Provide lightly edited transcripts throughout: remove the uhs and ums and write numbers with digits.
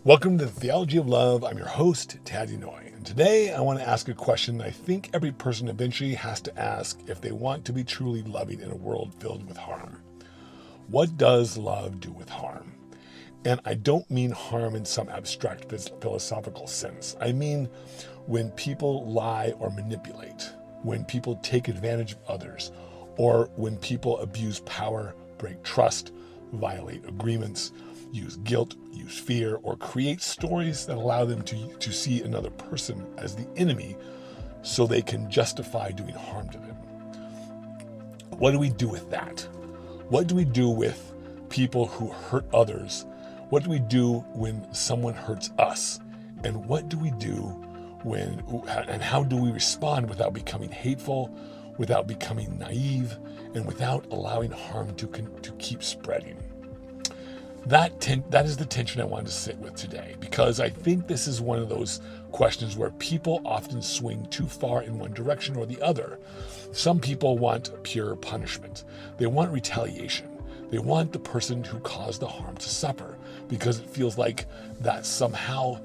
Welcome to the Theology of Love. I'm your host, Taddy Noy. And today I want to ask a question that I think every person eventually has to ask if they want to be truly loving in a world filled with harm. What does love do with harm? And I don't mean harm in some abstract philosophical sense. I mean when people lie or manipulate, when people take advantage of others, or when people abuse power, break trust, violate agreements, use guilt, use fear, or create stories that allow them to see another person as the enemy so they can justify doing harm to them. What do we do with that? What do we do with people who hurt others? What do we do when someone hurts us? And what do we do and how do we respond without becoming hateful, without becoming naive, and without allowing harm to keep spreading? That is the tension I wanted to sit with today, because I think this is one of those questions where people often swing too far in one direction or the other. Some people want pure punishment. They want retaliation. They want the person who caused the harm to suffer, because it feels like that somehow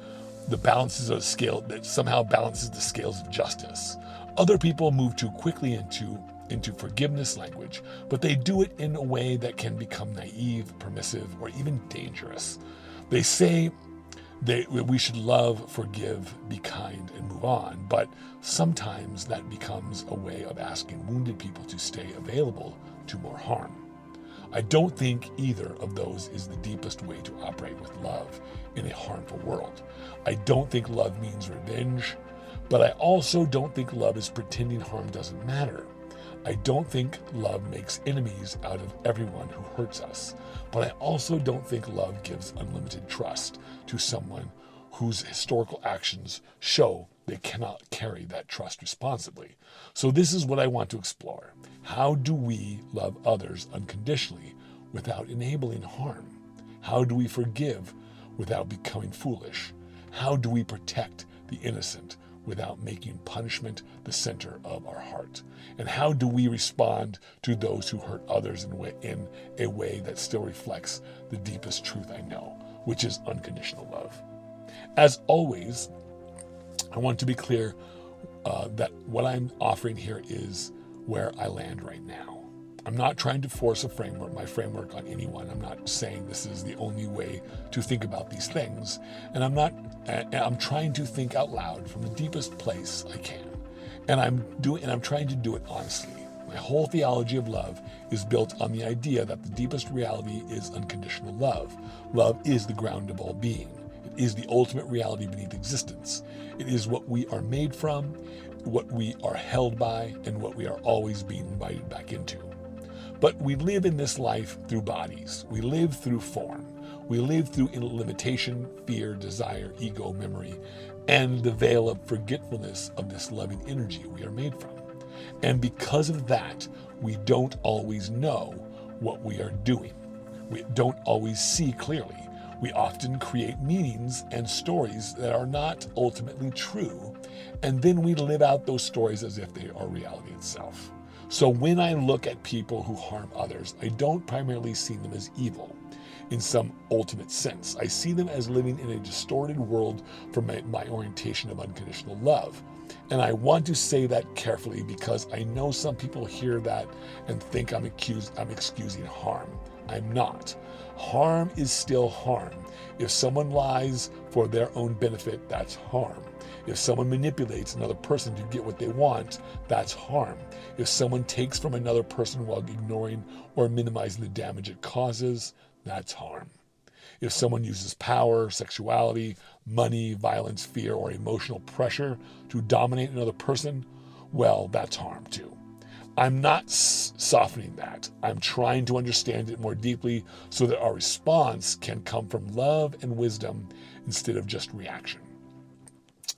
balances the scales of justice. Other people move too quickly into forgiveness language, but they do it in a way that can become naive, permissive, or even dangerous. They say we should love, forgive, be kind, and move on, but sometimes that becomes a way of asking wounded people to stay available to more harm. I don't think either of those is the deepest way to operate with love in a harmful world. I don't think love means revenge, but I also don't think love is pretending harm doesn't matter. I don't think love makes enemies out of everyone who hurts us, but I also don't think love gives unlimited trust to someone whose historical actions show they cannot carry that trust responsibly. So this is what I want to explore. How do we love others unconditionally without enabling harm? How do we forgive without becoming foolish? How do we protect the innocent without making punishment the center of our heart? And how do we respond to those who hurt others in a way that still reflects the deepest truth I know, which is unconditional love? As always, I want to be clear that what I'm offering here is where I land right now. I'm not trying to force my framework on anyone. I'm not saying this is the only way to think about these things. And I'm trying to think out loud from the deepest place I can. And I'm trying to do it honestly. My whole theology of love is built on the idea that the deepest reality is unconditional love. Love is the ground of all being. It is the ultimate reality beneath existence. It is what we are made from, what we are held by, and what we are always being invited back into. But we live in this life through bodies. We live through form. We live through limitation, fear, desire, ego, memory, and the veil of forgetfulness of this loving energy we are made from. And because of that, we don't always know what we are doing. We don't always see clearly. We often create meanings and stories that are not ultimately true, and then we live out those stories as if they are reality itself. So when I look at people who harm others, I don't primarily see them as evil in some ultimate sense. I see them as living in a distorted world from my orientation of unconditional love. And I want to say that carefully, because I know some people hear that and think I'm excusing harm. I'm not. Harm is still harm. If someone lies for their own benefit, that's harm. If someone manipulates another person to get what they want, that's harm. If someone takes from another person while ignoring or minimizing the damage it causes, that's harm. If someone uses power, sexuality, money, violence, fear, or emotional pressure to dominate another person, well, that's harm too. I'm not softening that. I'm trying to understand it more deeply so that our response can come from love and wisdom instead of just reaction.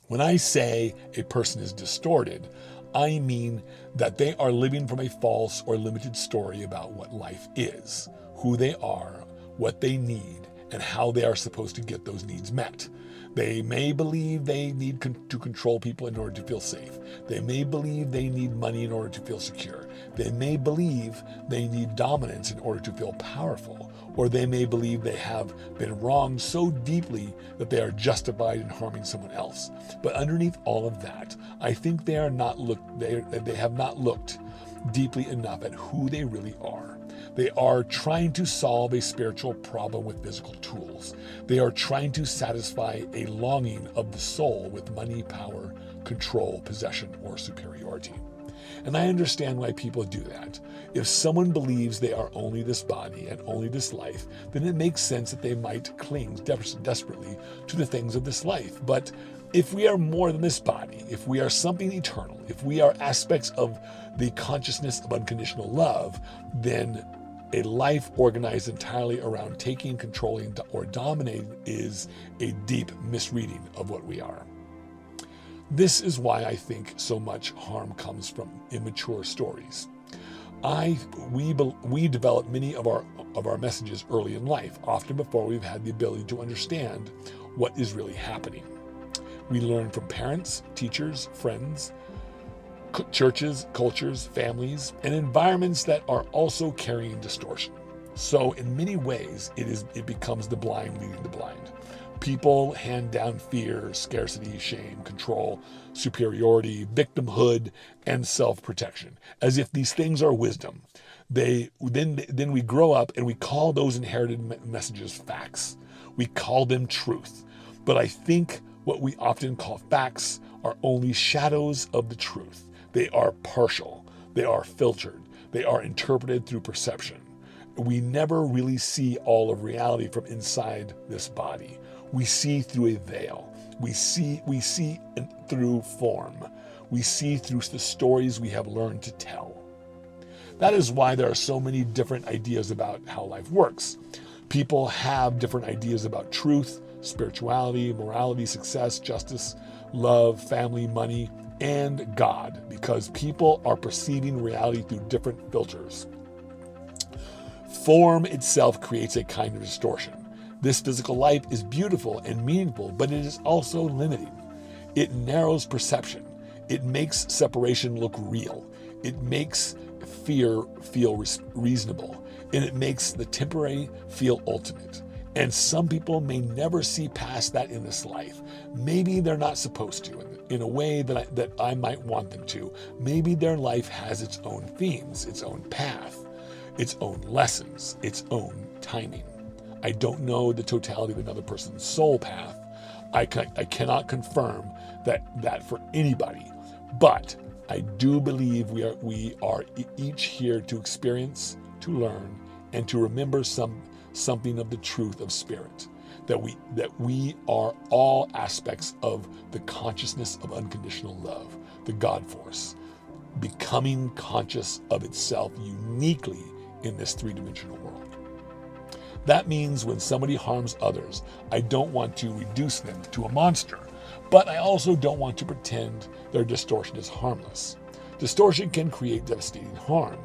When I say a person is distorted, I mean that they are living from a false or limited story about what life is, who they are, what they need, and how they are supposed to get those needs met. They may believe they need to control people in order to feel safe. They may believe they need money in order to feel secure. They may believe they need dominance in order to feel powerful. or they may believe they have been wronged so deeply that they are justified in harming someone else. But underneath all of that, I think they have not looked deeply enough at who they really are. They are trying to solve a spiritual problem with physical tools. They are trying to satisfy a longing of the soul with money, power, control, possession, or superiority. And I understand why people do that. If someone believes they are only this body and only this life, then it makes sense that they might cling desperately to the things of this life. But if we are more than this body, if we are something eternal, if we are aspects of the consciousness of unconditional love, then a life organized entirely around taking, controlling, or dominating is a deep misreading of what we are. This is why I think so much harm comes from immature stories. We develop many of our messages early in life, often before we've had the ability to understand what is really happening. We learn from parents, teachers, friends, churches, cultures, families, and environments that are also carrying distortion. So in many ways, it becomes the blind leading the blind. People hand down fear, scarcity, shame, control, superiority, victimhood, and self-protection, as if these things are wisdom. Then we grow up and we call those inherited messages facts. We call them truth. But I think what we often call facts are only shadows of the truth. They are partial. They are filtered. They are interpreted through perception. We never really see all of reality from inside this body. We see through a veil. We see through form. We see through the stories we have learned to tell. That is why there are so many different ideas about how life works. People have different ideas about truth, spirituality, morality, success, justice, love, family, money, and God, because people are perceiving reality through different filters. Form itself creates a kind of distortion. This physical life is beautiful and meaningful, but it is also limiting. It narrows perception. It makes separation look real. It makes fear feel reasonable. And it makes the temporary feel ultimate. And some people may never see past that in this life. Maybe they're not supposed to in a way that I might want them to. Maybe their life has its own themes, its own path, its own lessons, its own timing. I don't know the totality of another person's soul path. I cannot confirm that for anybody, but I do believe we are each here to experience, to learn, and to remember something of the truth of spirit, that we are all aspects of the consciousness of unconditional love, the God force, becoming conscious of itself uniquely in this three-dimensional world. That means when somebody harms others, I don't want to reduce them to a monster, but I also don't want to pretend their distortion is harmless. Distortion can create devastating harm.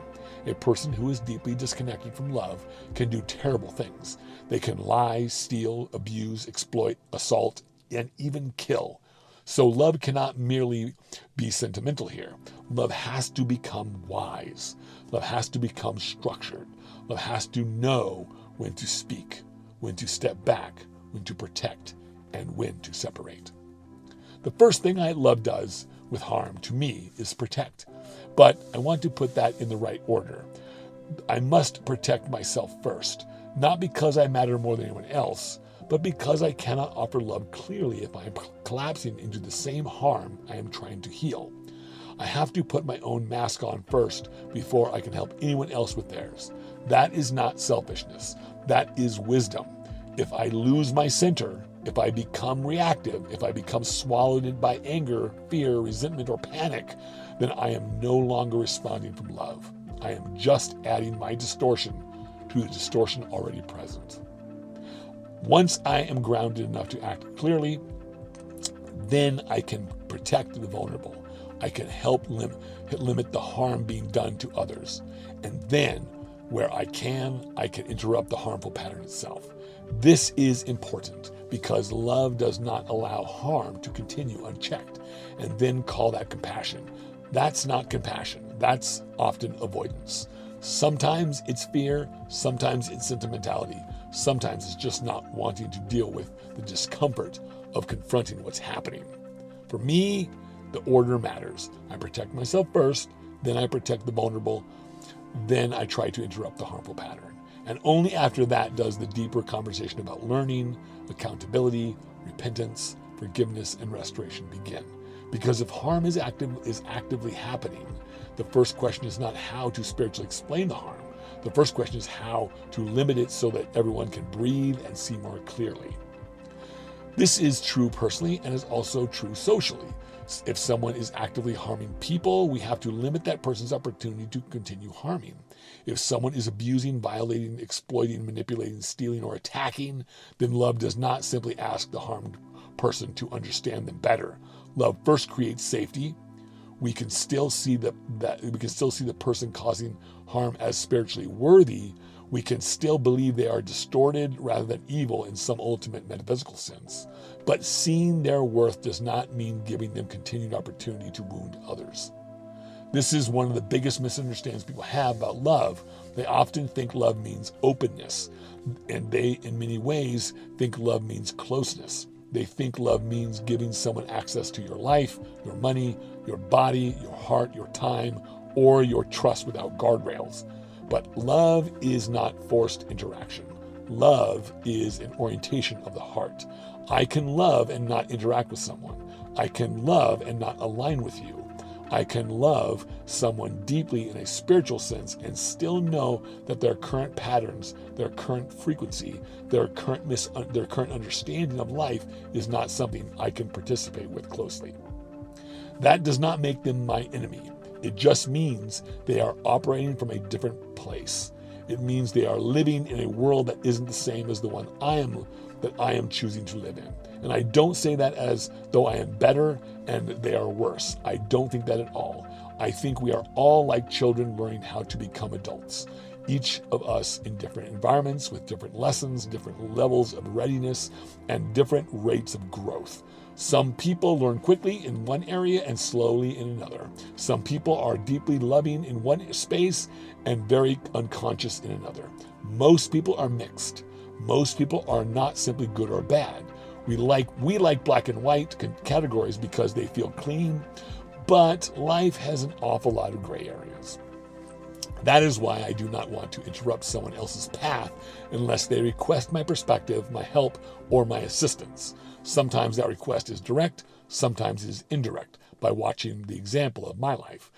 A person who is deeply disconnected from love can do terrible things. They can lie, steal, abuse, exploit, assault, and even kill. So love cannot merely be sentimental here. Love has to become wise. Love has to become structured. Love has to know when to speak, when to step back, when to protect, and when to separate. The first thing love does with harm to me is protect. But I want to put that in the right order. I must protect myself first, not because I matter more than anyone else, but because I cannot offer love clearly if I am collapsing into the same harm I am trying to heal. I have to put my own mask on first before I can help anyone else with theirs. That is not selfishness. That is wisdom. If I lose my center, if I become reactive, if I become swallowed in by anger, fear, resentment, or panic, then I am no longer responding from love. I am just adding my distortion to the distortion already present. Once I am grounded enough to act clearly, then I can protect the vulnerable. I can help limit the harm being done to others. And then, where I can interrupt the harmful pattern itself. This is important because love does not allow harm to continue unchecked and then call that compassion. That's not compassion. That's often avoidance. Sometimes it's fear, sometimes it's sentimentality, sometimes it's just not wanting to deal with the discomfort of confronting what's happening. For me, the order matters. I protect myself first, then I protect the vulnerable, then I try to interrupt the harmful pattern. And only after that does the deeper conversation about learning, accountability, repentance, forgiveness, and restoration begin. Because if harm is actively happening, the first question is not how to spiritually explain the harm. The first question is how to limit it so that everyone can breathe and see more clearly. This is true personally and is also true socially. If someone is actively harming people, we have to limit that person's opportunity to continue harming. If someone is abusing, violating, exploiting, manipulating, stealing, or attacking, then love does not simply ask the harmed person to understand them better. Love first creates safety. We can still see the person causing harm as spiritually worthy. We can still believe they are distorted rather than evil in some ultimate metaphysical sense. But seeing their worth does not mean giving them continued opportunity to wound others. This is one of the biggest misunderstandings people have about love. They often think love means openness, and they, in many ways, think love means closeness. They think love means giving someone access to your life, your money, your body, your heart, your time, or your trust without guardrails. But love is not forced interaction. Love is an orientation of the heart. I can love and not interact with someone. I can love and not align with you. I can love someone deeply in a spiritual sense and still know that their current patterns, their current frequency, their current understanding of life is not something I can participate with closely. That does not make them my enemy. It just means they are operating from a different place. It means they are living in a world that isn't the same as the one that I am choosing to live in. And I don't say that as though I am better and they are worse. I don't think that at all. I think we are all like children learning how to become adults. Each of us in different environments with different lessons, different levels of readiness, and different rates of growth. Some people learn quickly in one area and slowly in another. Some people are deeply loving in one space and very unconscious in another. Most people are mixed. Most people are not simply good or bad. We like black and white categories because they feel clean, but life has an awful lot of gray areas. That is why I do not want to interrupt someone else's path unless they request my perspective, my help, or my assistance. Sometimes that request is direct, sometimes it is indirect, by watching the example of my life.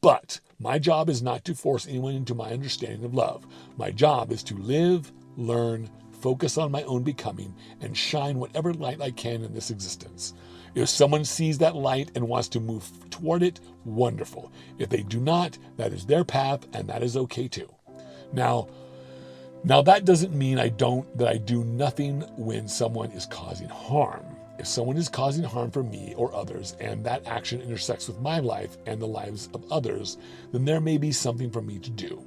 But my job is not to force anyone into my understanding of love. My job is to live, learn, focus on my own becoming, and shine whatever light I can in this existence. If someone sees that light and wants to move toward it, wonderful. If they do not, that is their path, and that is okay too. Now that doesn't mean that I do nothing when someone is causing harm. If someone is causing harm for me or others, and that action intersects with my life and the lives of others, then there may be something for me to do.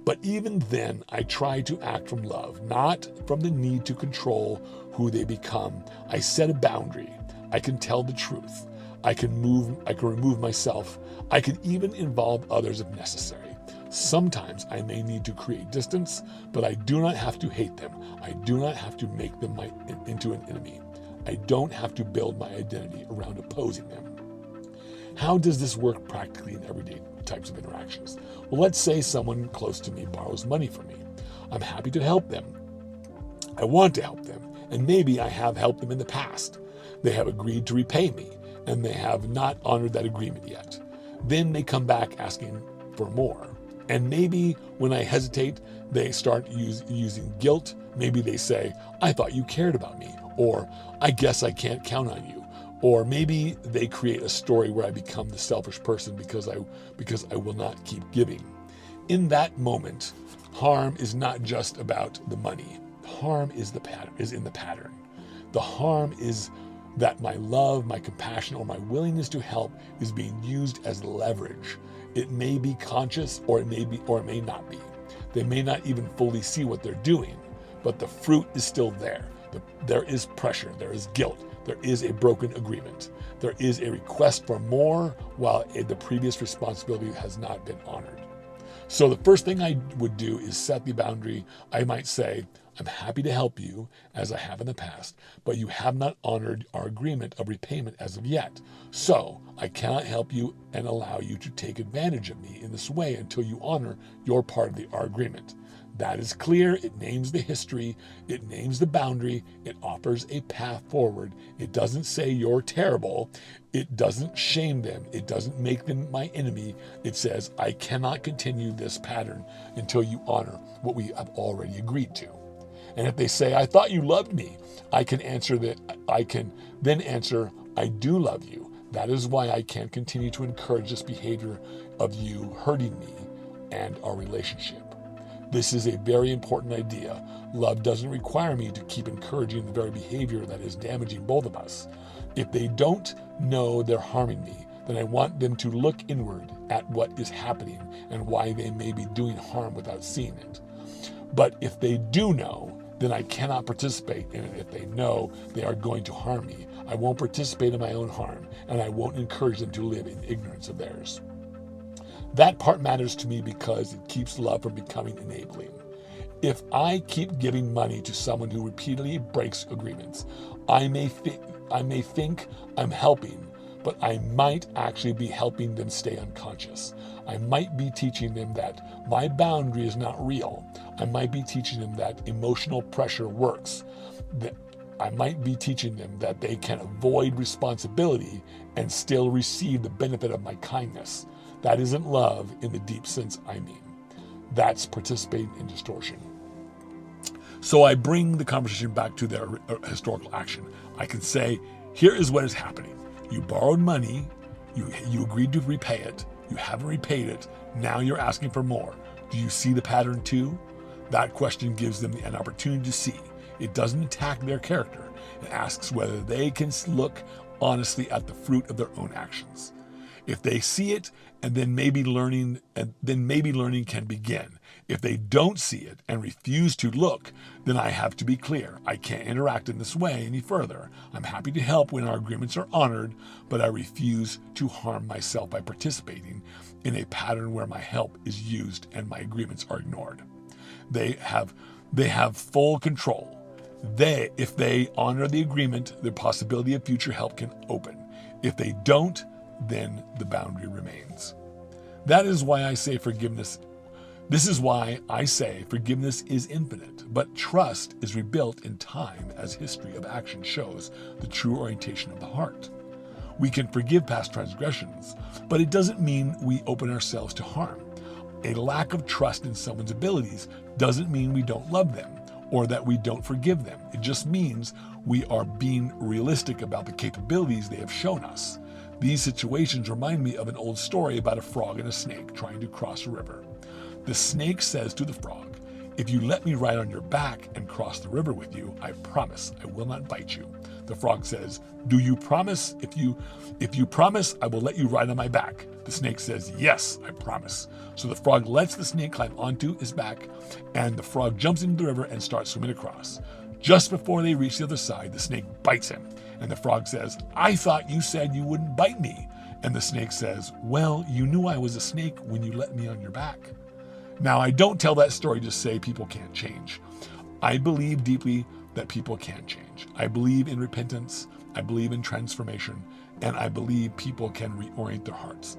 But even then, I try to act from love, not from the need to control who they become. I set a boundary. I can tell the truth. I can remove myself. I can even involve others if necessary. Sometimes I may need to create distance, but I do not have to hate them. I do not have to make them into an enemy. I don't have to build my identity around opposing them. How does this work practically in everyday types of interactions? Well, let's say someone close to me borrows money from me. I'm happy to help them. I want to help them, and maybe I have helped them in the past. They have agreed to repay me, and they have not honored that agreement yet. Then they come back asking for more. And maybe when I hesitate, they start using guilt. Maybe they say, I thought you cared about me, or I guess I can't count on you. Or maybe they create a story where I become the selfish person because I will not keep giving. In that moment, harm is not just about the money. Harm is in the pattern. The harm is that my love, my compassion, or my willingness to help is being used as leverage. It may be conscious, or it may not be. They may not even fully see what they're doing, but the fruit is still there. There is pressure, there is guilt, there is a broken agreement. There is a request for more while the previous responsibility has not been honored. So the first thing I would do is set the boundary. I might say, I'm happy to help you as I have in the past, but you have not honored our agreement of repayment as of yet. So I cannot help you and allow you to take advantage of me in this way until you honor your part of our agreement. That is clear. It names the history. It names the boundary. It offers a path forward. It doesn't say you're terrible. It doesn't shame them. It doesn't make them my enemy. It says, I cannot continue this pattern until you honor what we have already agreed to. And if they say, I thought you loved me, I can then answer, I do love you. That is why I can't continue to encourage this behavior of you hurting me and our relationship. This is a very important idea. Love doesn't require me to keep encouraging the very behavior that is damaging both of us. If they don't know they're harming me, then I want them to look inward at what is happening and why they may be doing harm without seeing it. But if they do know, then I cannot participate in it. If they know they are going to harm me, I won't participate in my own harm, and I won't encourage them to live in ignorance of theirs. That part matters to me because it keeps love from becoming enabling. If I keep giving money to someone who repeatedly breaks agreements, I may think I'm helping, but I might actually be helping them stay unconscious. I might be teaching them that my boundary is not real. I might be teaching them that emotional pressure works. I might be teaching them that they can avoid responsibility and still receive the benefit of my kindness. That isn't love in the deep sense I mean. That's participating in distortion. So I bring the conversation back to their historical action. I can say, here is what is happening. You borrowed money, you agreed to repay it, you haven't repaid it, now you're asking for more. Do you see the pattern too? That question gives them an opportunity to see. It doesn't attack their character. It asks whether they can look honestly at the fruit of their own actions. If they see it, and then maybe learning can begin. If they don't see it and refuse to look, then I have to be clear. I can't interact in this way any further. I'm happy to help when our agreements are honored, but I refuse to harm myself by participating in a pattern where my help is used and my agreements are ignored. They have full control. If they honor the agreement, the possibility of future help can open. If they don't, then the boundary remains. That is why I say forgiveness. This is why I say forgiveness is infinite, but trust is rebuilt in time as history of action shows the true orientation of the heart. We can forgive past transgressions, but it doesn't mean we open ourselves to harm. A lack of trust in someone's abilities doesn't mean we don't love them or that we don't forgive them. It just means we are being realistic about the capabilities they have shown us. These situations remind me of an old story about a frog and a snake trying to cross a river. The snake says to the frog, if you let me ride on your back and cross the river with you, I promise I will not bite you. The frog says, do you promise? If you promise, I will let you ride on my back. The snake says, yes, I promise. So the frog lets the snake climb onto his back, and the frog jumps into the river and starts swimming across. Just before they reach the other side, the snake bites him. And the frog says, I thought you said you wouldn't bite me. And the snake says, well, you knew I was a snake when you let me on your back. Now, I don't tell that story to say people can't change. I believe deeply that people can change. I believe in repentance. I believe in transformation. And I believe people can reorient their hearts.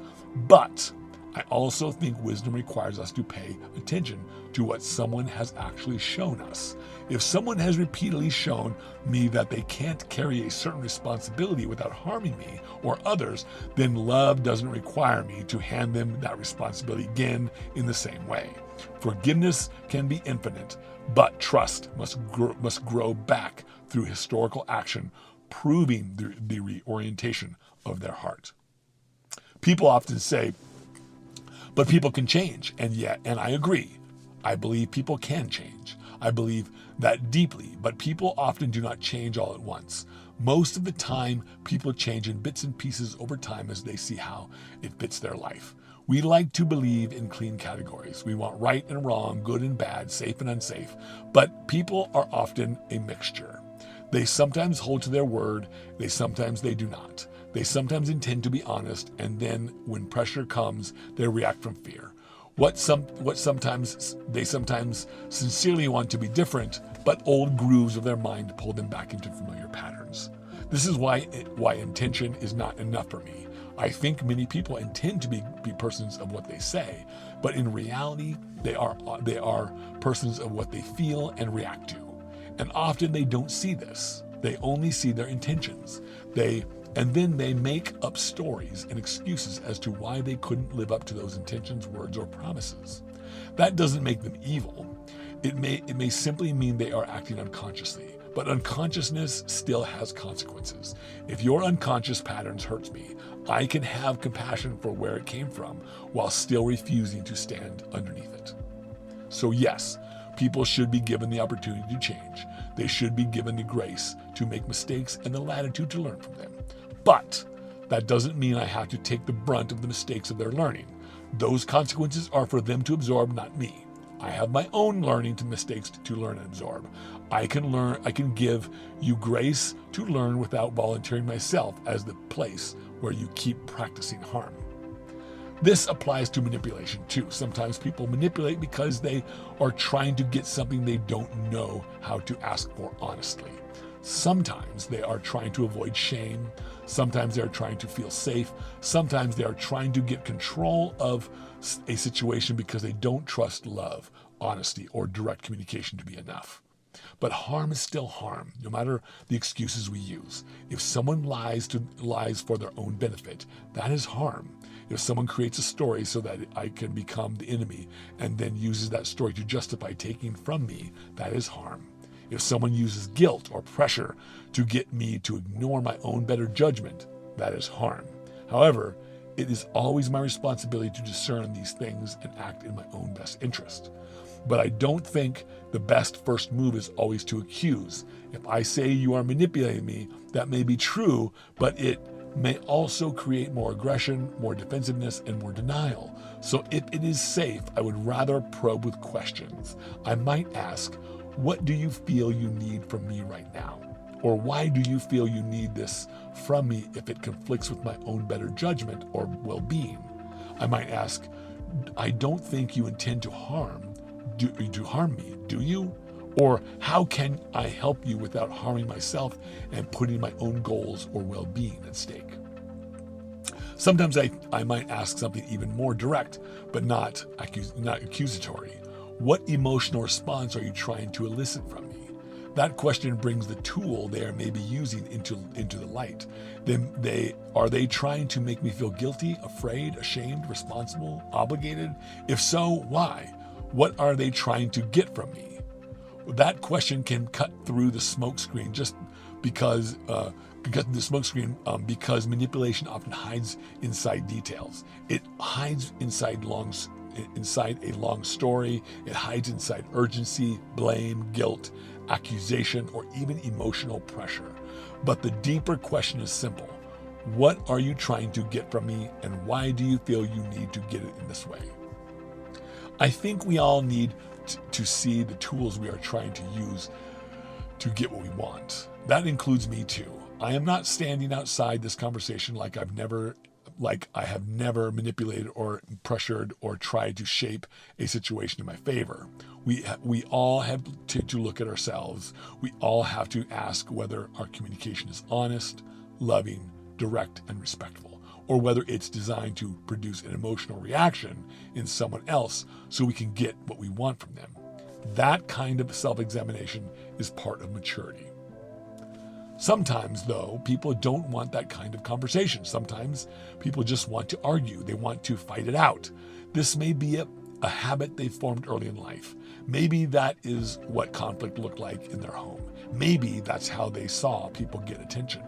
But I also think wisdom requires us to pay attention to what someone has actually shown us. If someone has repeatedly shown me that they can't carry a certain responsibility without harming me or others, then love doesn't require me to hand them that responsibility again in the same way. Forgiveness can be infinite, but trust must grow back through historical action, proving the reorientation of their heart. People often say, but people can change, and I agree. I believe people can change. I believe that deeply, but people often do not change all at once. Most of the time, people change in bits and pieces over time as they see how it fits their life. We like to believe in clean categories. We want right and wrong, good and bad, safe and unsafe, but people are often a mixture. They sometimes hold to their word, sometimes they do not. They sometimes intend to be honest, and then when pressure comes, they react from fear. What sometimes they sincerely want to be different, but old grooves of their mind pull them back into familiar patterns. This is why intention is not enough for me. I think many people intend to be persons of what they say, but in reality, they are persons of what they feel and react to. And often they don't see this. They only see their intentions. And then they make up stories and excuses as to why they couldn't live up to those intentions, words, or promises. That doesn't make them evil. It may simply mean they are acting unconsciously. But unconsciousness still has consequences. If your unconscious patterns hurts me, I can have compassion for where it came from while still refusing to stand underneath it. So yes, people should be given the opportunity to change. They should be given the grace to make mistakes and the latitude to learn from them. But that doesn't mean I have to take the brunt of the mistakes of their learning. Those consequences are for them to absorb, not me. I have my own learning to mistakes to learn and absorb. I can give you grace to learn without volunteering myself as the place where you keep practicing harm. This applies to manipulation too. Sometimes people manipulate because they are trying to get something they don't know how to ask for honestly. Sometimes they are trying to avoid shame. Sometimes they are trying to feel safe. Sometimes they are trying to get control of a situation because they don't trust love, honesty, or direct communication to be enough. But harm is still harm, no matter the excuses we use. If someone lies for their own benefit, that is harm. If someone creates a story so that I can become the enemy and then uses that story to justify taking from me, that is harm. If someone uses guilt or pressure to get me to ignore my own better judgment, that is harm. However, it is always my responsibility to discern these things and act in my own best interest. But I don't think the best first move is always to accuse. If I say you are manipulating me, that may be true, but it may also create more aggression, more defensiveness, and more denial. So if it is safe, I would rather probe with questions. I might ask, what do you feel you need from me right now? Or why do you feel you need this from me if it conflicts with my own better judgment or well-being? I might ask, I don't think you intend to harm me, do you? Or how can I help you without harming myself and putting my own goals or well-being at stake? Sometimes I might ask something even more direct, but not accusatory. What emotional response are you trying to elicit from me? That question brings the tool they are maybe using into the light. Are they trying to make me feel guilty, afraid, ashamed, responsible, obligated? If so, why? What are they trying to get from me? That question can cut through the smoke screen because manipulation often hides inside details. It hides inside a long story. It hides inside urgency, blame, guilt, accusation, or even emotional pressure. But the deeper question is simple. What are you trying to get from me, and why do you feel you need to get it in this way? I think we all need to see the tools we are trying to use to get what we want. That includes me too. I am not standing outside this conversation like I have never manipulated or pressured or tried to shape a situation in my favor. We all have to look at ourselves. We all have to ask whether our communication is honest, loving, direct, and respectful, or whether it's designed to produce an emotional reaction in someone else so we can get what we want from them. That kind of self-examination is part of maturity. Sometimes, though, people don't want that kind of conversation. Sometimes people just want to argue. They want to fight it out. This may be a habit they formed early in life. Maybe that is what conflict looked like in their home. Maybe that's how they saw people get attention.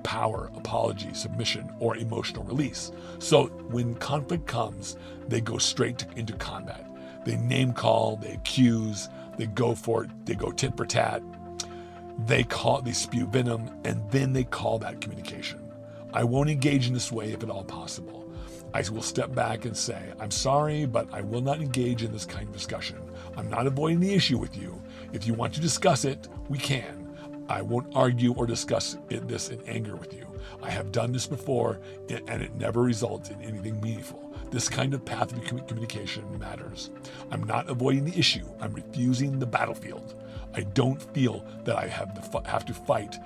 Power, apology, submission, or emotional release. So when conflict comes, they go straight into combat. They name call, they accuse, they go for it, they go tit for tat. They spew venom, and then they call that communication. I won't engage in this way if at all possible. I will step back and say, I'm sorry, but I will not engage in this kind of discussion. I'm not avoiding the issue with you. If you want to discuss it, we can. I won't argue or discuss this in anger with you. I have done this before, and it never results in anything meaningful. This kind of path of communication matters. I'm not avoiding the issue. I'm refusing the battlefield. I don't feel that I have to fight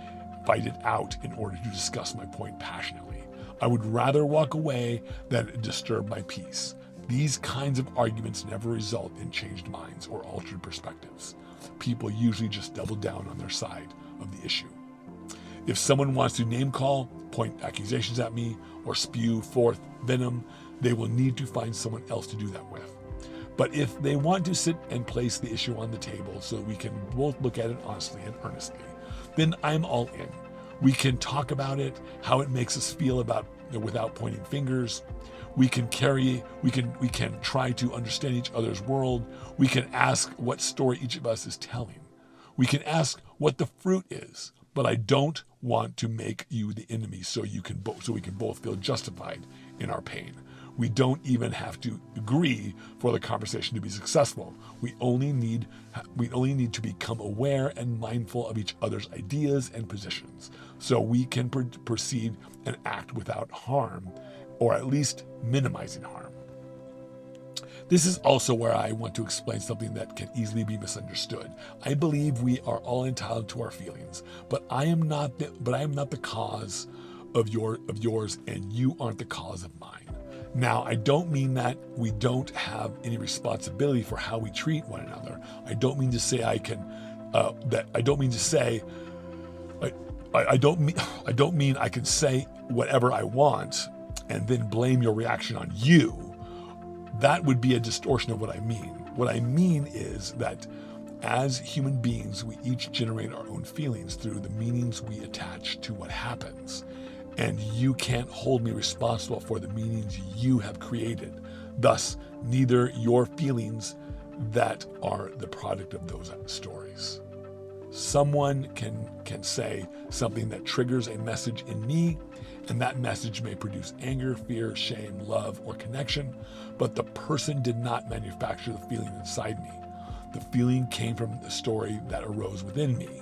it out in order to discuss my point passionately. I would rather walk away than disturb my peace. These kinds of arguments never result in changed minds or altered perspectives. People usually just double down on their side of the issue. If someone wants to name call, point accusations at me, or spew forth venom, they will need to find someone else to do that with. But if they want to sit and place the issue on the table so that we can both look at it honestly and earnestly, then I'm all in. We can talk about it, how it makes us feel without pointing fingers. We can try to understand each other's world. We can ask what story each of us is telling. We can ask what the fruit is. But I don't want to make you the enemy so we can both feel justified in our pain. We don't even have to agree for the conversation to be successful. We only need to become aware and mindful of each other's ideas and positions, so we can proceed and act without harm, or at least minimizing harm. This is also where I want to explain something that can easily be misunderstood. I believe we are all entitled to our feelings, but I am not the cause of yours, and you aren't the cause of mine. Now, I don't mean that we don't have any responsibility for how we treat one another. I don't mean to say I don't mean I can say whatever I want and then blame your reaction on you. That would be a distortion of what I mean. What I mean is that as human beings, we each generate our own feelings through the meanings we attach to what happens. And you can't hold me responsible for the meanings you have created. Thus, neither your feelings that are the product of those stories. Someone can say something that triggers a message in me, and that message may produce anger, fear, shame, love, or connection, but the person did not manufacture the feeling inside me. The feeling came from the story that arose within me.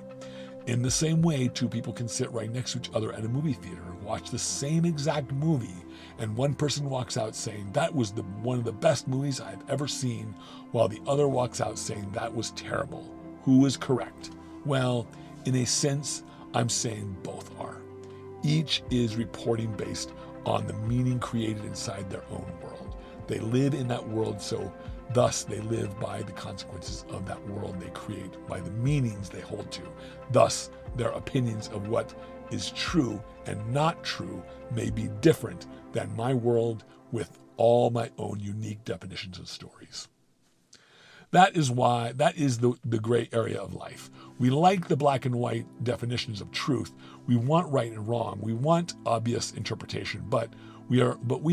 In the same way, two people can sit right next to each other at a movie theater and watch the same exact movie, and one person walks out saying, "That was one of the best movies I've ever seen," while the other walks out saying, "That was terrible." Who is correct? Well, in a sense, I'm saying both are. Each is reporting based on the meaning created inside their own world. They live in that world, so thus they live by the consequences of that world they create, by the meanings they hold to. Thus, their opinions of what is true and not true may be different than my world with all my own unique definitions and stories. That is the gray area of life. We like the black and white definitions of truth. We want right and wrong. We want obvious interpretation, but we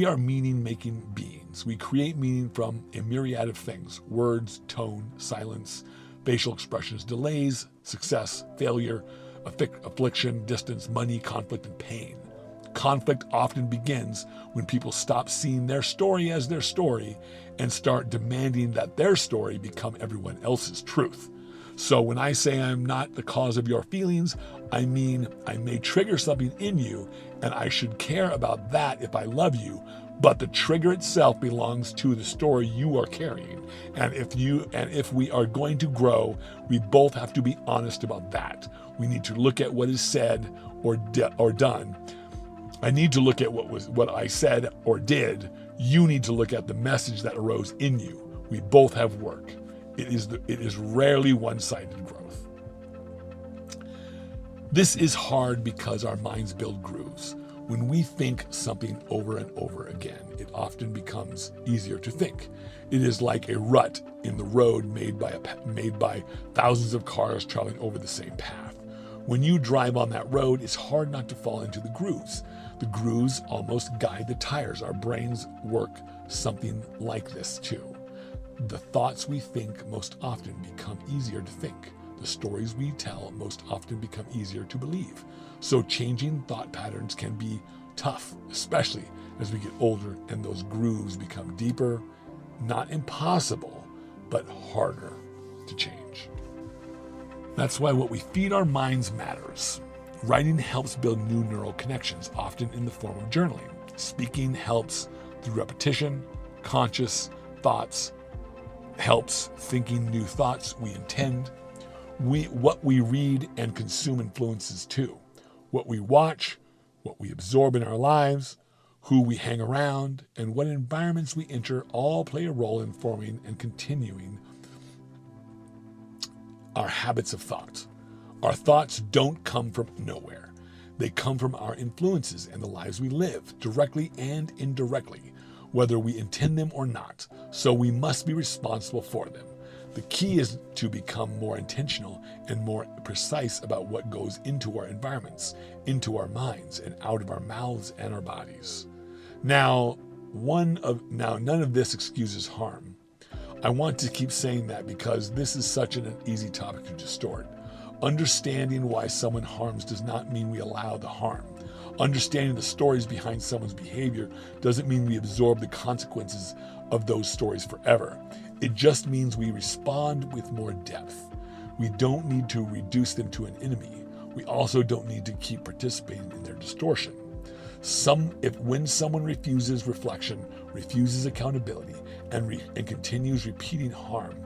are meaning-making beings. We create meaning from a myriad of things: words, tone, silence, facial expressions, delays, success, failure, affliction, distance, money, conflict, and pain. Conflict often begins when people stop seeing their story as their story and start demanding that their story become everyone else's truth. So when I say I'm not the cause of your feelings, I mean I may trigger something in you, and I should care about that if I love you, but the trigger itself belongs to the story you are carrying. And if we are going to grow, we both have to be honest about that. We need to look at what is said or done. I need to look at what I said or did. You need to look at the message that arose in you. We both have work. It is rarely one-sided growth. This is hard because our minds build grooves. When we think something over and over again, it often becomes easier to think. It is like a rut in the road made by thousands of cars traveling over the same path. When you drive on that road, it's hard not to fall into the grooves. The grooves almost guide the tires. Our brains work something like this too. The thoughts we think most often become easier to think. The stories we tell most often become easier to believe. So changing thought patterns can be tough, especially as we get older and those grooves become deeper. Not impossible, but harder to change. That's why what we feed our minds matters. Writing helps build new neural connections, often in the form of journaling. Speaking helps through repetition. Conscious thoughts helps thinking new thoughts we intend. What we read and consume influences too. What we watch, what we absorb in our lives, who we hang around, and what environments we enter all play a role in forming and continuing our habits of thought. Our thoughts don't come from nowhere. They come from our influences and the lives we live, directly and indirectly, whether we intend them or not. So we must be responsible for them. The key is to become more intentional and more precise about what goes into our environments, into our minds, and out of our mouths and our bodies. Now, none of this excuses harm. I want to keep saying that because this is such an easy topic to distort. Understanding why someone harms does not mean we allow the harm. Understanding the stories behind someone's behavior doesn't mean we absorb the consequences of those stories forever. It just means we respond with more depth. We don't need to reduce them to an enemy. We also don't need to keep participating in their distortion. When someone refuses reflection, refuses accountability, and continues repeating harm,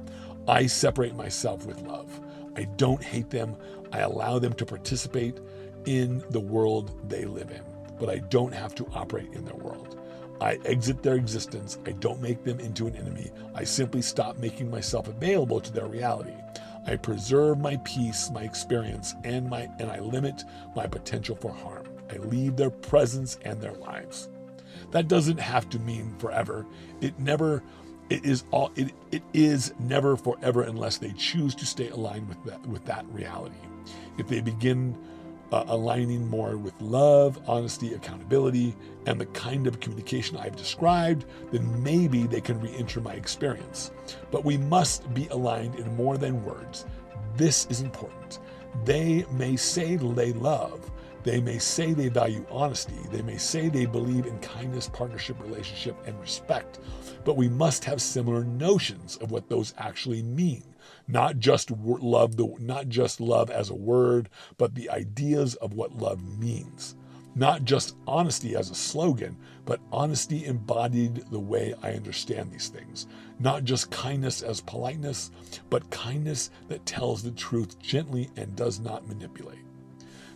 I separate myself with love. I don't hate them. I allow them to participate in the world they live in, but I don't have to operate in their world. I exit their existence. I don't make them into an enemy. I simply stop making myself available to their reality. I preserve my peace, my experience, and I limit my potential for harm. I leave their presence and their lives. That doesn't have to mean forever. It is never forever unless they choose to stay aligned with that reality. If they begin aligning more with love, honesty, accountability, and the kind of communication I've described, then maybe they can re-enter my experience. But we must be aligned in more than words. This is important. They may say they love. They may say they value honesty. They may say they believe in kindness, partnership, relationship, and respect. But we must have similar notions of what those actually mean. Not just love as a word, but the ideas of what love means. Not just honesty as a slogan, but honesty embodied the way I understand these things. Not just kindness as politeness, but kindness that tells the truth gently and does not manipulate.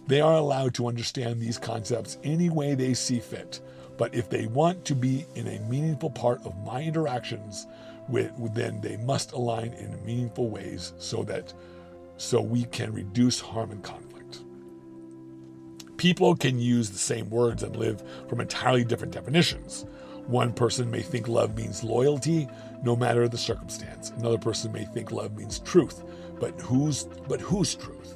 They are allowed to understand these concepts any way they see fit, but if they want to be in a meaningful part of my interactions, then they must align in meaningful ways so we can reduce harm and conflict. People can use the same words and live from entirely different definitions. One person may think love means loyalty, no matter the circumstance. Another person may think love means truth, but whose truth?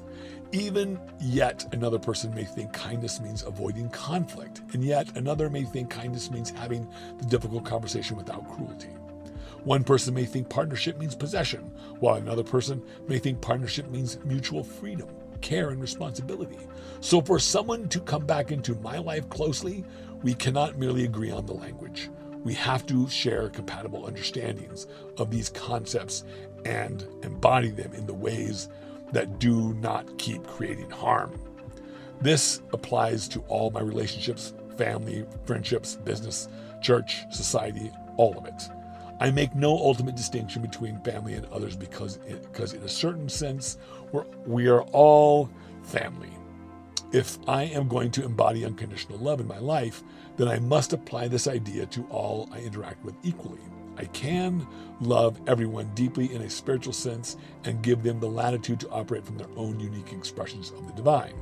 Even yet another person may think kindness means avoiding conflict, and yet another may think kindness means having the difficult conversation without cruelty. One person may think partnership means possession, while another person may think partnership means mutual freedom, care, and responsibility. So for someone to come back into my life closely, we cannot merely agree on the language. We have to share compatible understandings of these concepts and embody them in the ways that do not keep creating harm. This applies to all my relationships, family, friendships, business, church, society, all of it. I make no ultimate distinction between family and others because in a certain sense, we are all family. If I am going to embody unconditional love in my life, then I must apply this idea to all I interact with equally. I can love everyone deeply in a spiritual sense and give them the latitude to operate from their own unique expressions of the divine.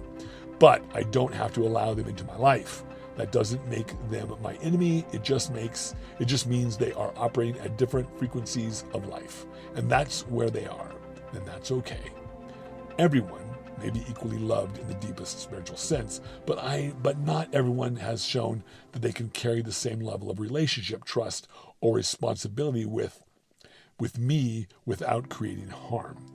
But I don't have to allow them into my life. That doesn't make them my enemy. It just means they are operating at different frequencies of life. And that's where they are. And that's okay. Everyone may be equally loved in the deepest spiritual sense, but not everyone has shown that they can carry the same level of relationship, trust, or responsibility with me without creating harm.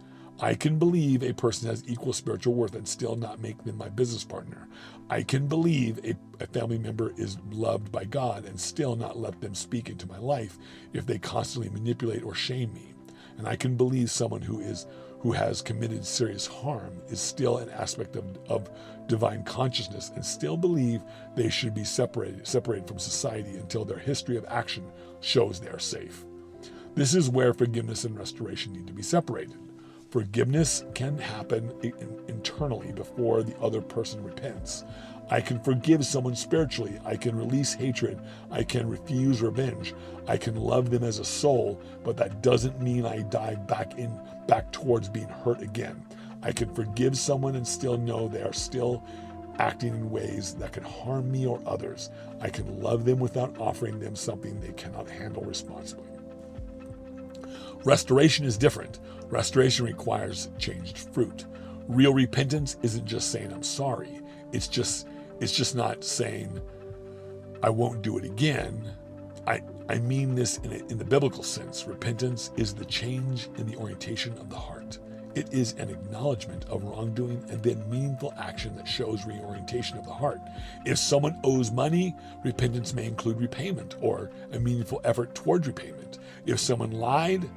I can believe a person has equal spiritual worth and still not make them my business partner. I can believe a family member is loved by God and still not let them speak into my life if they constantly manipulate or shame me. And I can believe someone who who has committed serious harm is still an aspect of divine consciousness and still believe they should be separated from society until their history of action shows they are safe. This is where forgiveness and restoration need to be separated. Forgiveness can happen internally before the other person repents. I can forgive someone spiritually. I can release hatred. I can refuse revenge. I can love them as a soul, but that doesn't mean I dive back towards being hurt again. I can forgive someone and still know they are still acting in ways that can harm me or others. I can love them without offering them something they cannot handle responsibly. Restoration is different. Restoration requires changed fruit. Real repentance isn't just saying I'm sorry. It's just not saying I won't do it again. I mean this in the biblical sense. Repentance is the change in the orientation of the heart. It is an acknowledgement of wrongdoing and then meaningful action that shows reorientation of the heart. If someone owes money, repentance may include repayment or a meaningful effort towards repayment. If someone lied,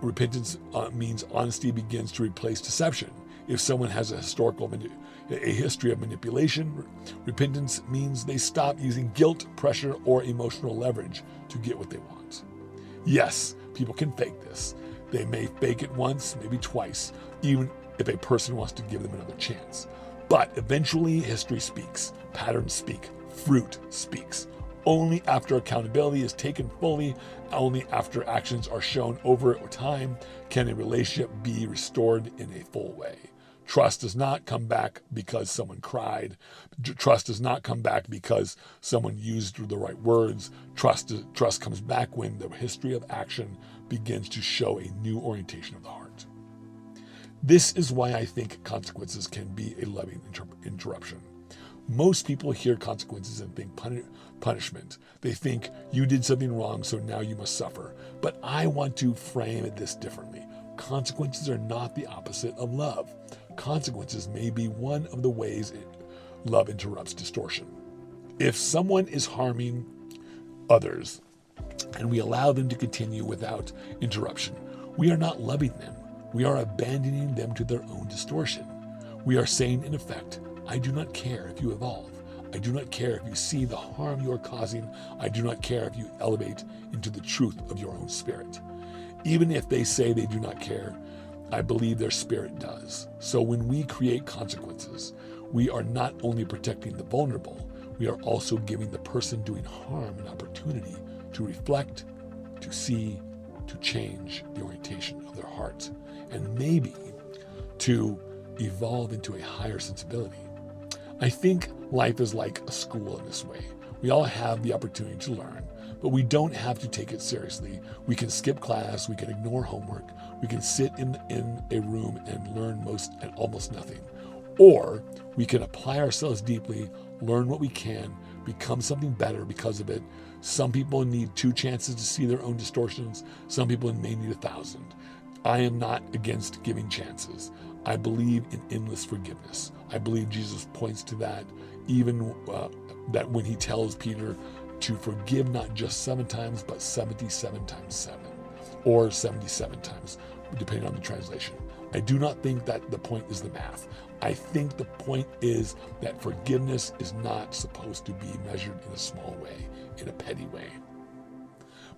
repentance means honesty begins to replace deception. If someone has a history of manipulation, repentance means they stop using guilt, pressure, or emotional leverage to get what they want. Yes, people can fake this. They may fake it once, maybe twice, even if a person wants to give them another chance. But eventually, history speaks, patterns speak, fruit speaks. Only after accountability is taken fully, only after actions are shown over time, can a relationship be restored in a full way. Trust does not come back because someone cried. Trust does not come back because someone used the right words. Trust comes back when the history of action begins to show a new orientation of the heart. This is why I think consequences can be a loving interruption. Most people hear consequences and think punishment. They think you did something wrong, so now you must suffer. But I want to frame this differently. Consequences are not the opposite of love. Consequences may be one of the ways love interrupts distortion. If someone is harming others and we allow them to continue without interruption, we are not loving them. We are abandoning them to their own distortion. We are saying, in effect, I do not care if you evolve. I do not care if you see the harm you are causing. I do not care if you elevate into the truth of your own spirit. Even if they say they do not care, I believe their spirit does. So when we create consequences, we are not only protecting the vulnerable, we are also giving the person doing harm an opportunity to reflect, to see, to change the orientation of their heart, and maybe to evolve into a higher sensibility. I think life is like a school in this way. We all have the opportunity to learn, but we don't have to take it seriously. We can skip class, we can ignore homework, we can sit in a room and learn almost nothing. Or we can apply ourselves deeply, learn what we can, become something better because of it. Some people need 2 chances to see their own distortions. Some people may need 1,000. I am not against giving chances. I believe in endless forgiveness. I believe Jesus points to that, even that when he tells Peter to forgive not just 7 times, but 77 times 7, or 77 times, depending on the translation. I do not think that the point is the math. I think the point is that forgiveness is not supposed to be measured in a small way, in a petty way.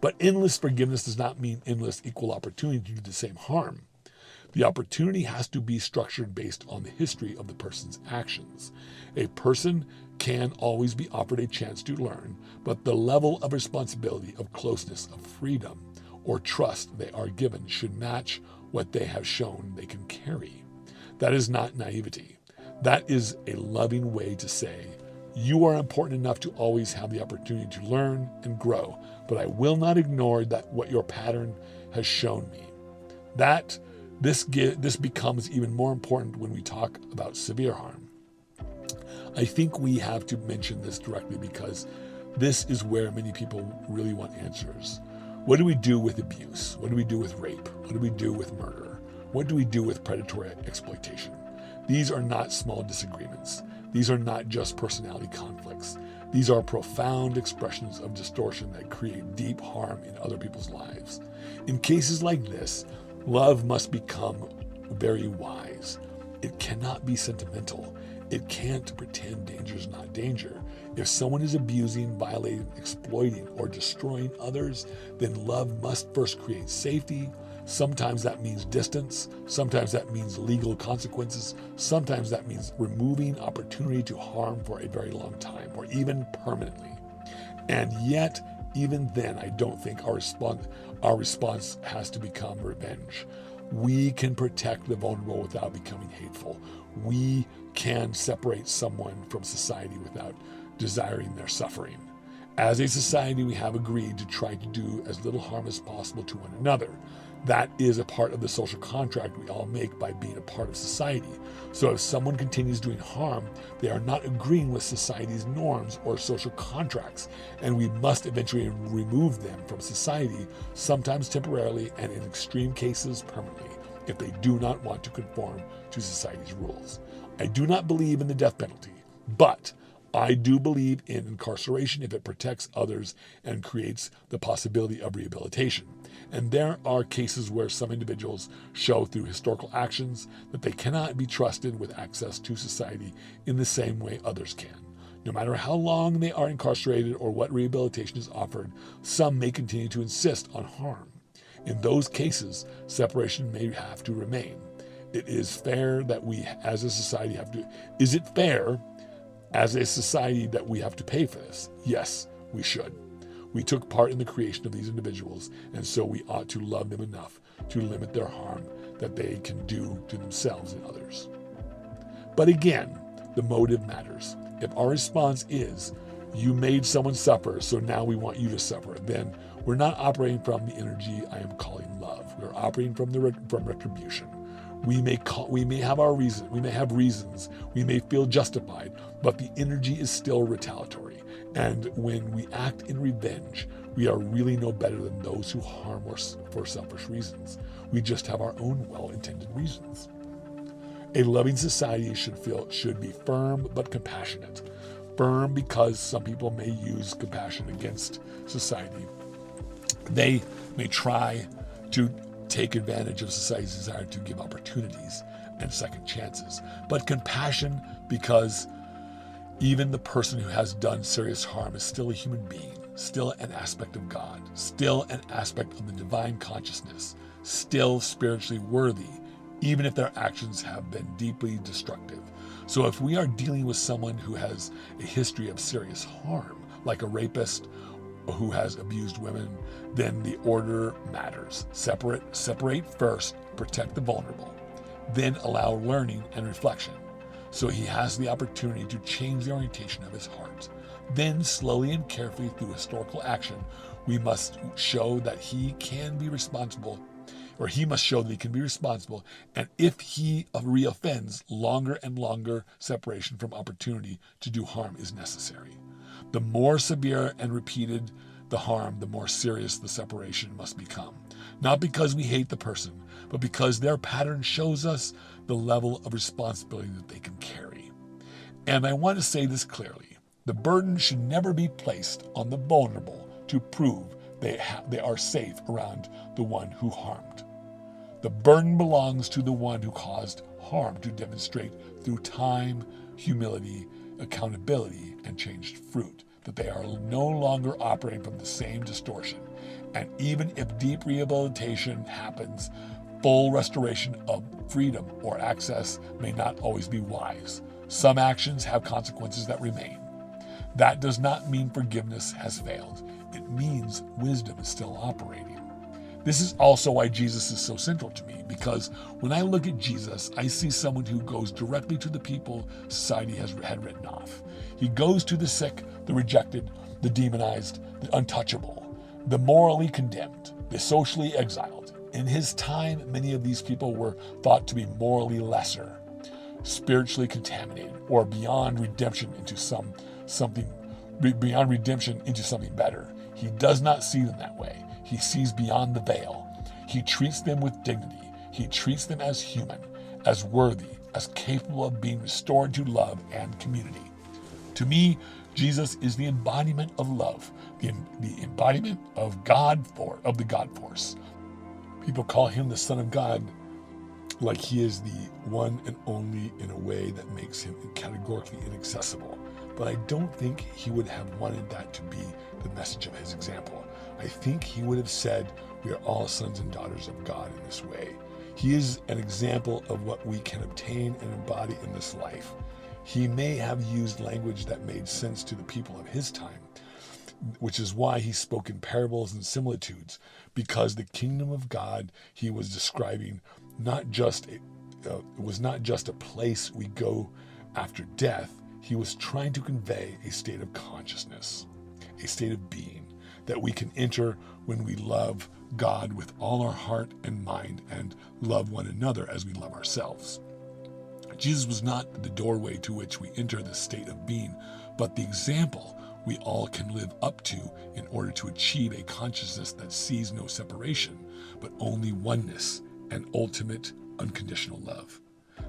But endless forgiveness does not mean endless equal opportunity to do the same harm. The opportunity has to be structured based on the history of the person's actions. A person can always be offered a chance to learn, but the level of responsibility, of closeness, of freedom, or trust they are given should match what they have shown they can carry. That is not naivety. That is a loving way to say, you are important enough to always have the opportunity to learn and grow, but I will not ignore that what your pattern has shown me. This becomes even more important when we talk about severe harm. I think we have to mention this directly because this is where many people really want answers. What do we do with abuse? What do we do with rape? What do we do with murder? What do we do with predatory exploitation? These are not small disagreements. These are not just personality conflicts. These are profound expressions of distortion that create deep harm in other people's lives. In cases like this, love must become very wise. It cannot be sentimental. It can't pretend danger is not danger. If someone is abusing, violating, exploiting, or destroying others, then love must first create safety. Sometimes that means distance. Sometimes that means legal consequences. Sometimes that means removing opportunity to harm for a very long time, or even permanently. And yet, even then, I don't think our response has to become revenge. We can protect the vulnerable without becoming hateful. We can separate someone from society without desiring their suffering. As a society, we have agreed to try to do as little harm as possible to one another. That is a part of the social contract we all make by being a part of society. So if someone continues doing harm, they are not agreeing with society's norms or social contracts, and we must eventually remove them from society, sometimes temporarily and in extreme cases permanently, if they do not want to conform to society's rules. I do not believe in the death penalty, but I do believe in incarceration if it protects others and creates the possibility of rehabilitation. And there are cases where some individuals show through historical actions that they cannot be trusted with access to society in the same way others can. No matter how long they are incarcerated or what rehabilitation is offered, some may continue to insist on harm. In those cases, separation may have to remain. It is fair that we as a society have to... Is it fair as a society that we have to pay for this? Yes, we should. We took part in the creation of these individuals, and so we ought to love them enough to limit their harm that they can do to themselves and others. But again, the motive matters. If our response is, you made someone suffer, so now we want you to suffer, then we're not operating from the energy I am calling love. We're operating from retribution. We may have our reason. We may have reasons. We may feel justified, but the energy is still retaliatory. And when we act in revenge, we are really no better than those who harm us for selfish reasons. We just have our own well-intended reasons. A loving society should be firm but compassionate. Firm because some people may use compassion against society. They may try to take advantage of society's desire to give opportunities and second chances. But compassion because even the person who has done serious harm is still a human being, still an aspect of God, still an aspect of the divine consciousness, still spiritually worthy, even if their actions have been deeply destructive. So if we are dealing with someone who has a history of serious harm, like a rapist who has abused women, then the order matters. Separate first, protect the vulnerable, then allow learning and reflection, so he has the opportunity to change the orientation of his heart. Then, slowly and carefully through historical action, we must show that he can be responsible, or he must show that he can be responsible, and if he reoffends, longer and longer separation from opportunity to do harm is necessary. The more severe and repeated the harm, the more serious the separation must become. Not because we hate the person, but because their pattern shows us the level of responsibility that they can carry. And I want to say this clearly. The burden should never be placed on the vulnerable to prove they are safe around the one who harmed. The burden belongs to the one who caused harm to demonstrate through time, humility, accountability, and changed fruit that they are no longer operating from the same distortion. And even if deep rehabilitation happens, full restoration of freedom or access may not always be wise. Some actions have consequences that remain. That does not mean forgiveness has failed. It means wisdom is still operating. This is also why Jesus is so central to me, because when I look at Jesus, I see someone who goes directly to the people society had written off. He goes to the sick, the rejected, the demonized, the untouchable, the morally condemned, the socially exiled. In his time, many of these people were thought to be morally lesser, spiritually contaminated, or beyond redemption into something better. He does not see them that way. He sees beyond the veil. He treats them with dignity. He treats them as human, as worthy, as capable of being restored to love and community. To me, Jesus is the embodiment of love, the embodiment of the God force. People call him the Son of God, like he is the one and only in a way that makes him categorically inaccessible. But I don't think he would have wanted that to be the message of his example. I think he would have said, we are all sons and daughters of God in this way. He is an example of what we can obtain and embody in this life. He may have used language that made sense to the people of his time, which is why he spoke in parables and similitudes, because the kingdom of God he was describing was not just a place we go after death. He was trying to convey a state of consciousness, a state of being that we can enter when we love God with all our heart and mind and love one another as we love ourselves. Jesus was not the doorway to which we enter this state of being, but the example we all can live up to in order to achieve a consciousness that sees no separation, but only oneness and ultimate unconditional love.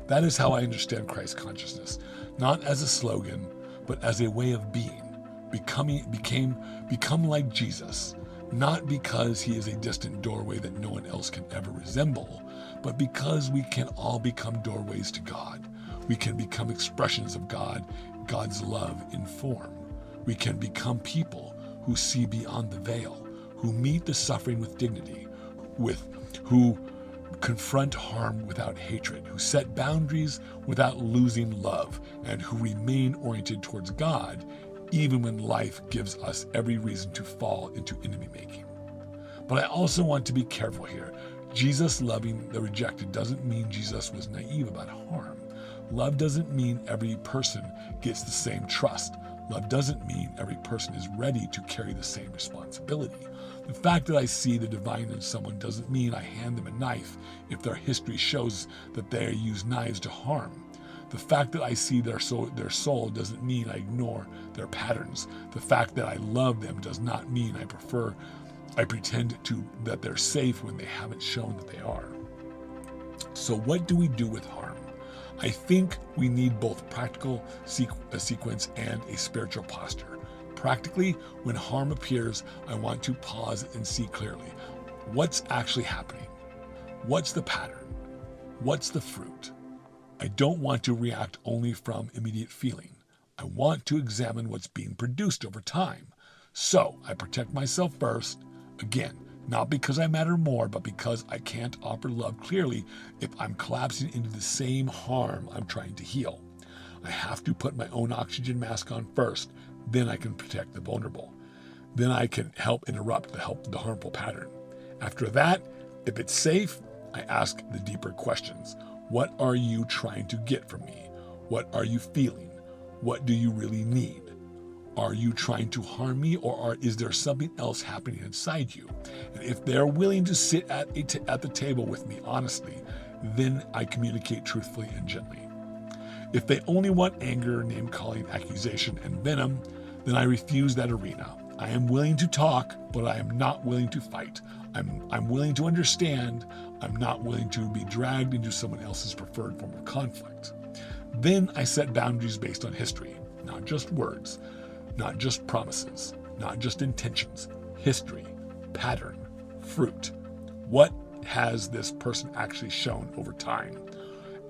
That is how I understand Christ consciousness, not as a slogan, but as a way of being, become like Jesus, not because he is a distant doorway that no one else can ever resemble, but because we can all become doorways to God. We can become expressions of God's love in form. We can become people who see beyond the veil, who meet the suffering with dignity, who confront harm without hatred, who set boundaries without losing love, and who remain oriented towards God, even when life gives us every reason to fall into enemy making. But I also want to be careful here. Jesus loving the rejected doesn't mean Jesus was naive about harm. Love doesn't mean every person gets the same trust. Love doesn't mean every person is ready to carry the same responsibility. The fact that I see the divine in someone doesn't mean I hand them a knife if their history shows that they use knives to harm. The fact that I see their soul doesn't mean I ignore their patterns. The fact that I love them does not mean I pretend that they're safe when they haven't shown that they are. So what do we do with harm? I think we need both practical sequence and a spiritual posture. Practically, when harm appears, I want to pause and see clearly. What's actually happening? What's the pattern? What's the fruit? I don't want to react only from immediate feeling. I want to examine what's being produced over time. So I protect myself first, again, not because I matter more, but because I can't offer love clearly if I'm collapsing into the same harm I'm trying to heal. I have to put my own oxygen mask on first, then I can protect the vulnerable. Then I can help interrupt the harmful pattern. After that, if it's safe, I ask the deeper questions. What are you trying to get from me? What are you feeling? What do you really need? Are you trying to harm me, or is there something else happening inside you? And if they're willing to sit at the table with me honestly, then I communicate truthfully and gently. If they only want anger, name-calling, accusation, and venom, then I refuse that arena. I am willing to talk, but I am not willing to fight. I'm willing to understand. I'm not willing to be dragged into someone else's preferred form of conflict. Then I set boundaries based on history, not just words, not just promises, not just intentions, history, pattern, fruit. What has this person actually shown over time?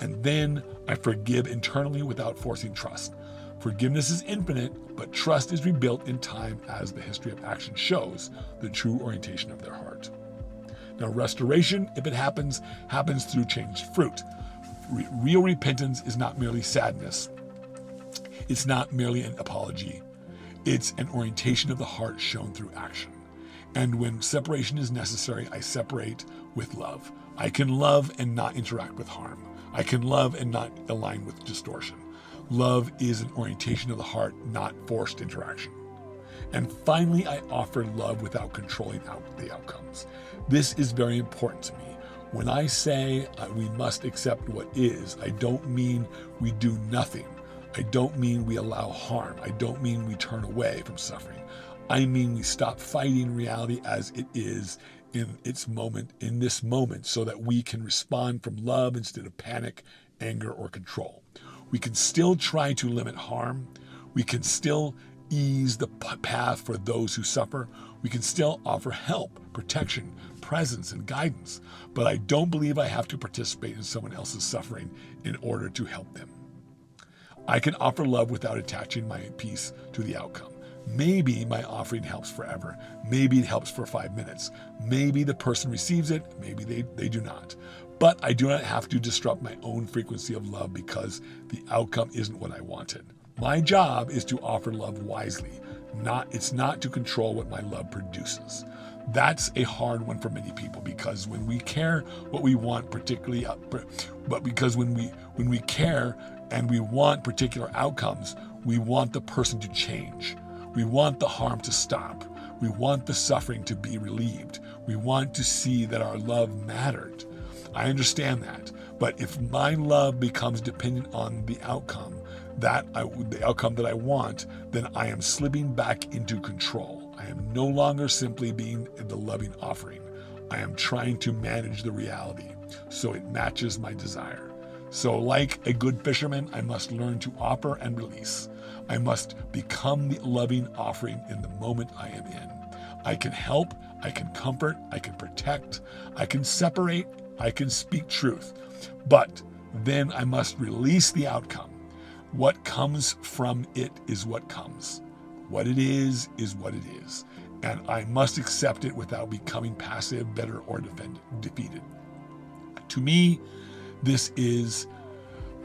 And then I forgive internally without forcing trust. Forgiveness is infinite, but trust is rebuilt in time as the history of action shows the true orientation of their heart. Now, restoration, if it happens through changed fruit. Real repentance is not merely sadness. It's not merely an apology. It's an orientation of the heart shown through action. And when separation is necessary, I separate with love. I can love and not interact with harm. I can love and not align with distortion. Love is an orientation of the heart, not forced interaction. And finally, I offer love without controlling the outcomes. This is very important to me. When I say we must accept what is, I don't mean we do nothing. I don't mean we allow harm. I don't mean we turn away from suffering. I mean we stop fighting reality as it is in this moment, so that we can respond from love instead of panic, anger, or control. We can still try to limit harm. We can still ease the path for those who suffer. We can still offer help, protection, presence, and guidance, but I don't believe I have to participate in someone else's suffering in order to help them. I can offer love without attaching my peace to the outcome. Maybe my offering helps forever. Maybe it helps for 5 minutes. Maybe the person receives it. Maybe they do not. But I do not have to disrupt my own frequency of love because the outcome isn't what I wanted. My job is to offer love wisely. It's not to control what my love produces. That's a hard one for many people because when we care what we want, when we care and we want particular outcomes, we want the person to change. We want the harm to stop. We want the suffering to be relieved. We want to see that our love mattered. I understand that, but if my love becomes dependent on the outcome that I want, then I am slipping back into control. I am no longer simply being the loving offering. I am trying to manage the reality so it matches my desire. So like a good fisherman, I must learn to offer and release. I must become the loving offering in the moment I am in. I can help, I can comfort, I can protect, I can separate, I can speak truth. But then I must release the outcome. What comes from it is what comes. What it is what it is. And I must accept it without becoming passive, bitter, or defeated. To me, this is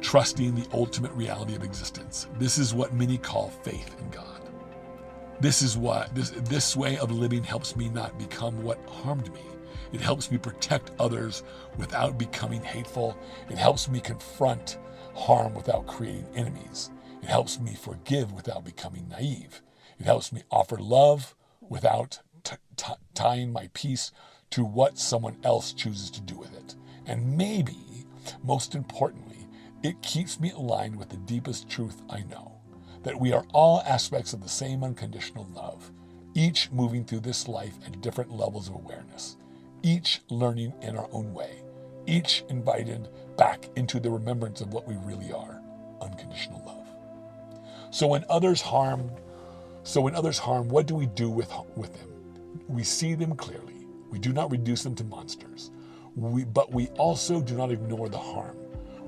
trusting the ultimate reality of existence. This is what many call faith in God. This way of living helps me not become what harmed me. It helps me protect others without becoming hateful. It helps me confront harm without creating enemies. It helps me forgive without becoming naive. It helps me offer love without tying my peace to what someone else chooses to do with it. And maybe, most importantly, it keeps me aligned with the deepest truth I know, that we are all aspects of the same unconditional love, each moving through this life at different levels of awareness, each learning in our own way, each invited back into the remembrance of what we really are, unconditional love. So when others harm, what do we do with them? We see them clearly. We do not reduce them to monsters. But we also do not ignore the harm.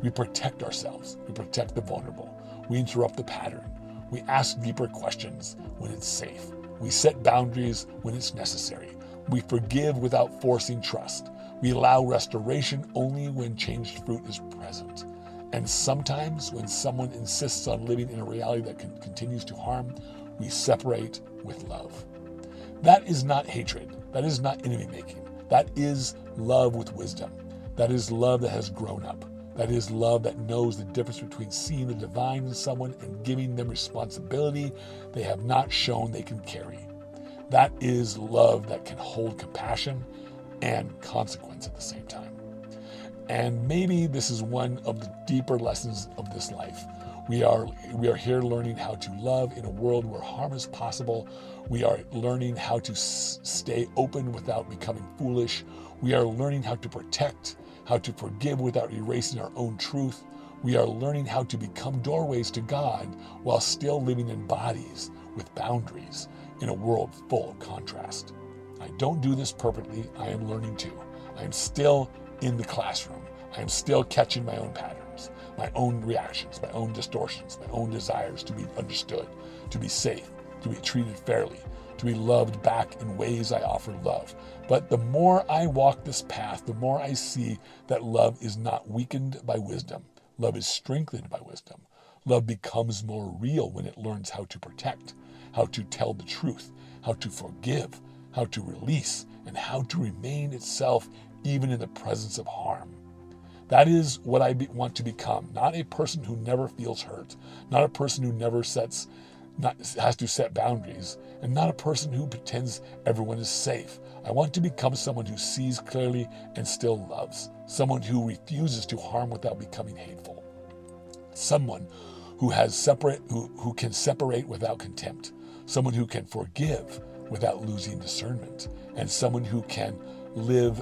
We protect ourselves. We protect the vulnerable. We interrupt the pattern. We ask deeper questions when it's safe. We set boundaries when it's necessary. We forgive without forcing trust. We allow restoration only when changed fruit is present. And sometimes when someone insists on living in a reality that continues to harm, we separate with love. That is not hatred. That is not enemy making. That is love with wisdom. That is love that has grown up. That is love that knows the difference between seeing the divine in someone and giving them responsibility they have not shown they can carry. That is love that can hold compassion and consequence at the same time. And maybe this is one of the deeper lessons of this life. We are here learning how to love in a world where harm is possible. We are learning how to stay open without becoming foolish. We are learning how to protect, how to forgive without erasing our own truth. We are learning how to become doorways to God while still living in bodies with boundaries in a world full of contrast. I don't do this perfectly. I am learning too. I am still in the classroom. I am still catching my own patterns, my own reactions, my own distortions, my own desires to be understood, to be safe, to be treated fairly, to be loved back in ways I offer love. But the more I walk this path, the more I see that love is not weakened by wisdom. Love is strengthened by wisdom. Love becomes more real when it learns how to protect, how to tell the truth, how to forgive, how to release, and how to remain itself even in the presence of harm. That is what I want to become, not a person who never feels hurt, not a person who never has to set boundaries, and not a person who pretends everyone is safe. I want to become someone who sees clearly and still loves, someone who refuses to harm without becoming hateful, someone who can separate without contempt, someone who can forgive without losing discernment, and someone who can live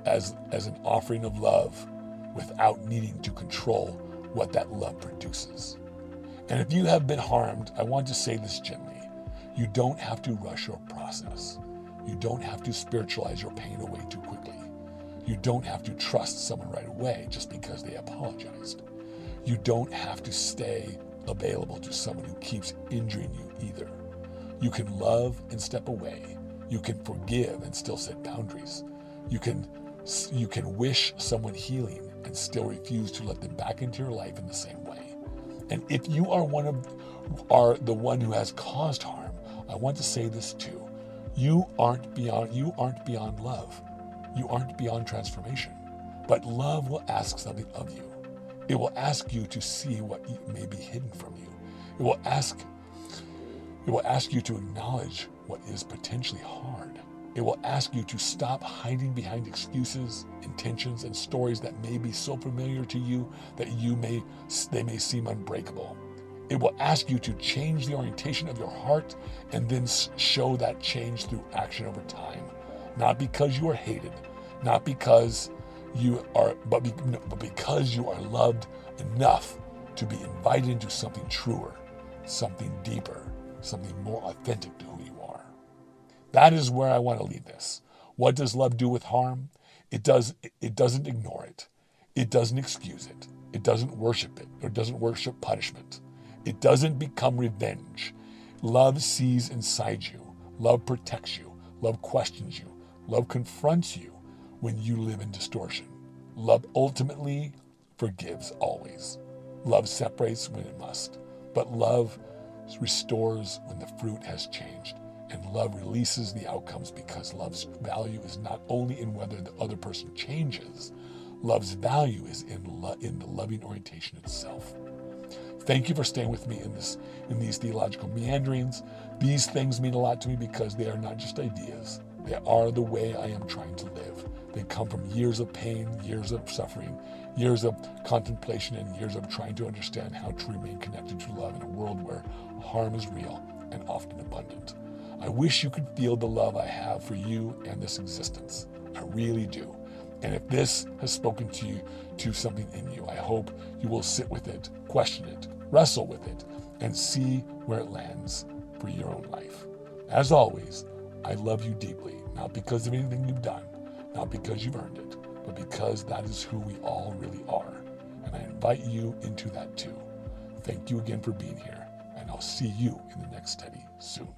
as an offering of love without needing to control what that love produces. And if you have been harmed, I want to say this gently. You don't have to rush your process. You don't have to spiritualize your pain away too quickly. You don't have to trust someone right away just because they apologized. You don't have to stay available to someone who keeps injuring you either. You can love and step away. You can forgive and still set boundaries. You can wish someone healing and still refuse to let them back into your life in the same way. And if you are the one who has caused harm, I want to say this too. You aren't beyond love. You aren't beyond transformation. But love will ask something of you. It will ask you to see what may be hidden from you. It will ask you to acknowledge what is potentially hard. It will ask you to stop hiding behind excuses, intentions, and stories that may be so familiar to you that they may seem unbreakable. It will ask you to change the orientation of your heart and then show that change through action over time. Not because you are hated, not because you are, but because you are loved enough to be invited into something truer, something deeper, something more authentic to who you are. That is where I want to leave this. What does love do with harm? It doesn't ignore it. It doesn't excuse it. It doesn't worship it, or doesn't worship punishment. It doesn't become revenge. Love sees inside you. Love protects you. Love questions you. Love confronts you when you live in distortion. Love ultimately forgives always. Love separates when it must. But love restores when the fruit has changed. And love releases the outcomes because love's value is not only in whether the other person changes. Love's value is in the loving orientation itself. Thank you for staying with me in these theological meanderings. These things mean a lot to me because they are not just ideas. They are the way I am trying to live. They come from years of pain, years of suffering, years of contemplation, and years of trying to understand how to remain connected to love in a world where harm is real and often abundant. I wish you could feel the love I have for you and this existence. I really do. And if this has spoken to you, to something in you, I hope you will sit with it, question it, wrestle with it, and see where it lands for your own life. As always, I love you deeply, not because of anything you've done, not because you've earned it, but because that is who we all really are. And I invite you into that too. Thank you again for being here, and I'll see you in the next study soon.